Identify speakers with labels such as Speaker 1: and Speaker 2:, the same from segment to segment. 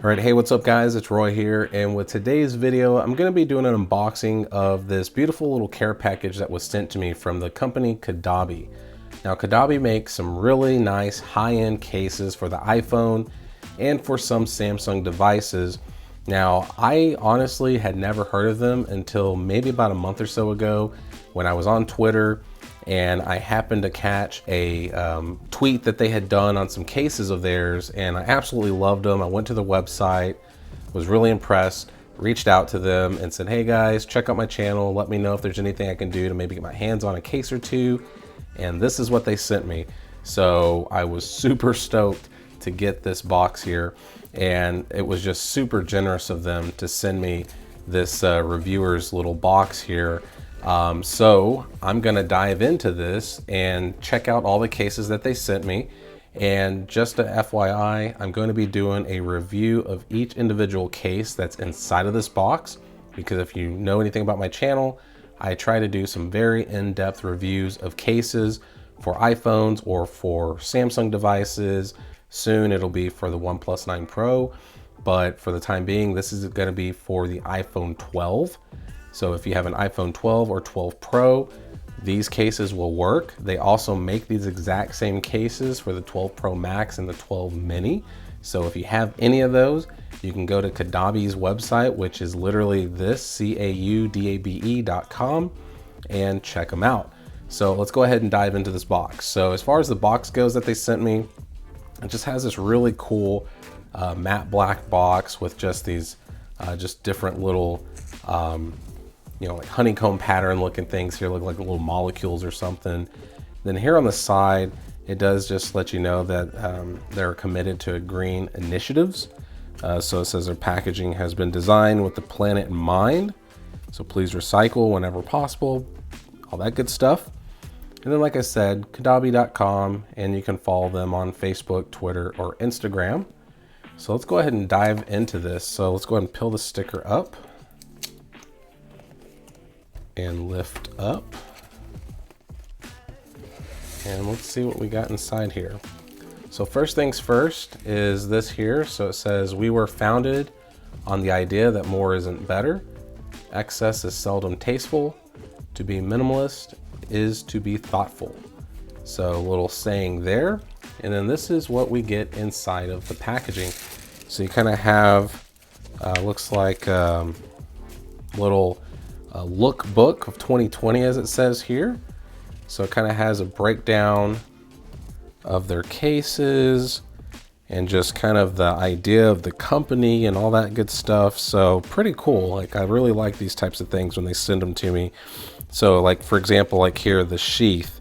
Speaker 1: All right, hey, what's up guys? It's Roy here, and with today's video, I'm going to be doing an unboxing of this beautiful little care package that was sent to me from the company Caudabe. Now, Caudabe makes some really nice high-end cases for the iPhone and for some Samsung devices. Now, I honestly had never heard of them until maybe about a month or so ago when I was on Twitter and I happened to catch a tweet that they had done on some cases of theirs, and I absolutely loved them. I went to the website, was really impressed, reached out to them and said, hey guys, check out my channel, let me know if there's anything I can do to maybe get my hands on a case or two. And this is what they sent me. So I was super stoked to get this box here, and it was just super generous of them to send me this reviewer's little box here. So I'm gonna dive into this and check out all the cases that they sent me. And just a FYI, I'm going to be doing a review of each individual case that's inside of this box, because if you know anything about my channel, I try to do some very in-depth reviews of cases for iPhones or for Samsung devices. Soon it'll be for the OnePlus 9 Pro, but for the time being, this is gonna be for the iPhone 12. So if you have an iPhone 12 or 12 Pro, these cases will work. They also make these exact same cases for the 12 Pro Max and the 12 Mini. So if you have any of those, you can go to Caudabe's website, which is literally this, CAUDABE.com, and check them out. So let's go ahead and dive into this box. So as far as the box goes that they sent me, it just has this really cool matte black box with just these just different little you know, like honeycomb pattern looking things here, look like little molecules or something. Then here on the side, it does just let you know that they're committed to green initiatives. So it says their packaging has been designed with the planet in mind. So please recycle whenever possible, all that good stuff. And then, like I said, Caudabe.com, and you can follow them on Facebook, Twitter, or Instagram. So let's go ahead and dive into this. So let's go ahead and peel the sticker up and lift up, and let's see what we got inside here. So first things first is this here. So it says, we were founded on the idea that more isn't better. Excess is seldom tasteful. To be minimalist is to be thoughtful. So a little saying there. And then this is what we get inside of the packaging. So you kind of have, looks like little look book of 2020, as it says here. So it kind of has a breakdown of their cases and just kind of the idea of the company and all that good stuff. So pretty cool. Like, I really like these types of things when they send them to me. So like, for example, like here, the sheath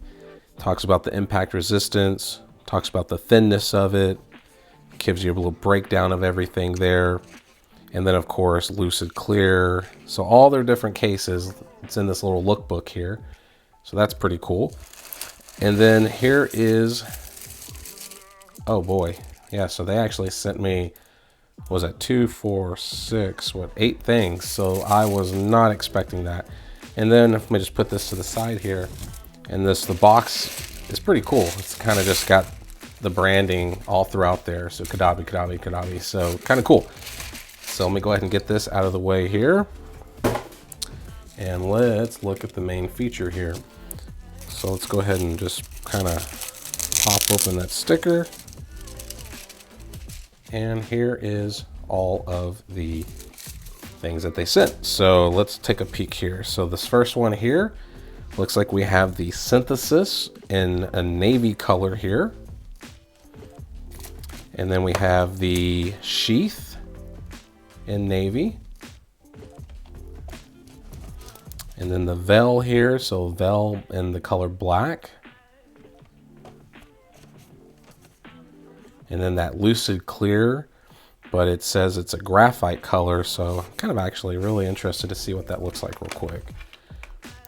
Speaker 1: talks about the impact resistance, talks about the thinness of it, gives you a little breakdown of everything there. And then of course, lucid clear. So all their different cases, it's in this little lookbook here. So that's pretty cool. And then here is, oh boy. Yeah, so they actually sent me, what was that, 2, 4, 6, what, 8 things. So I was not expecting that. And then let me just put this to the side here. And the box is pretty cool. It's kind of just got the branding all throughout there. So Caudabe, Caudabe, Caudabe. So kind of cool. So let me go ahead and get this out of the way here. And let's look at the main feature here. So let's go ahead and just kind of pop open that sticker. And here is all of the things that they sent. So let's take a peek here. So this first one here, looks like we have the synthesis in a navy color here. And then we have the sheath in navy, and then the veil here, so veil in the color black, and then that lucid clear, but it says it's a graphite color, so I'm kind of actually really interested to see what that looks like real quick.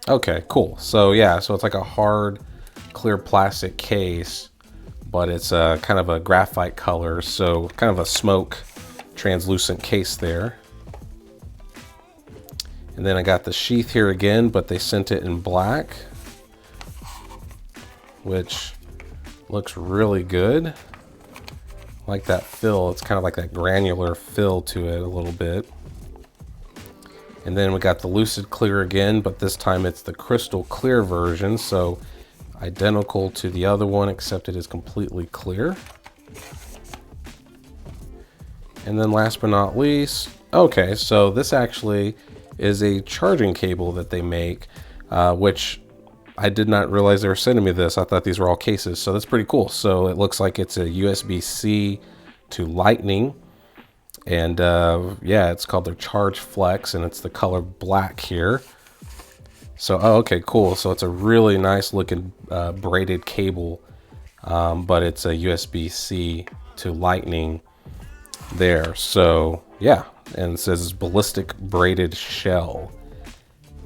Speaker 1: Okay, cool. So yeah, so it's like a hard clear plastic case, but it's a kind of a graphite color, so kind of a smoke translucent case there. And then I got the sheath here again, but they sent it in black, which looks really good. like that fill. It's kind of like that granular fill to it a little bit. And then we got the lucid clear again, but this time it's the crystal clear version. So identical to the other one, except it is completely clear. And then last but not least, okay, so this actually is a charging cable that they make, which I did not realize they were sending me this. I thought these were all cases, so that's pretty cool. So it looks like it's a USB-C to Lightning. And yeah, it's called their Charge Flex, and it's the color black here. So, oh, okay, cool. So it's a really nice looking braided cable, but it's a USB-C to Lightning there. So yeah, and it says ballistic braided shell,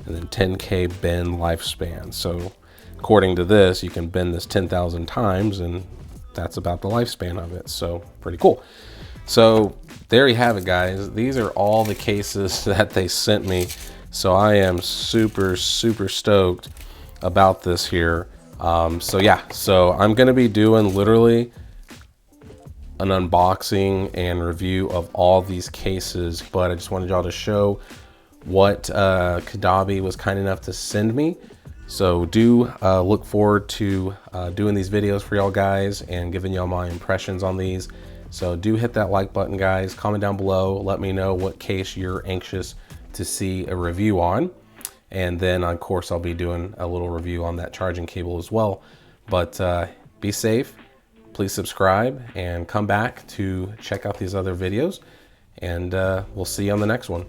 Speaker 1: and then 10K bend lifespan. So according to this, you can bend this 10,000 times, and that's about the lifespan of it. So pretty cool. So there you have it, guys. These are all the cases that they sent me. So I am super stoked about this here. So yeah, so I'm gonna be doing literally an unboxing and review of all these cases, but I just wanted y'all to show what Caudabe was kind enough to send me. So do look forward to doing these videos for y'all guys and giving y'all my impressions on these. So do hit that like button, guys. Comment down below. Let me know what case you're anxious to see a review on. And then, of course, I'll be doing a little review on that charging cable as well. But be safe. Please subscribe and come back to check out these other videos. And we'll see you on the next one.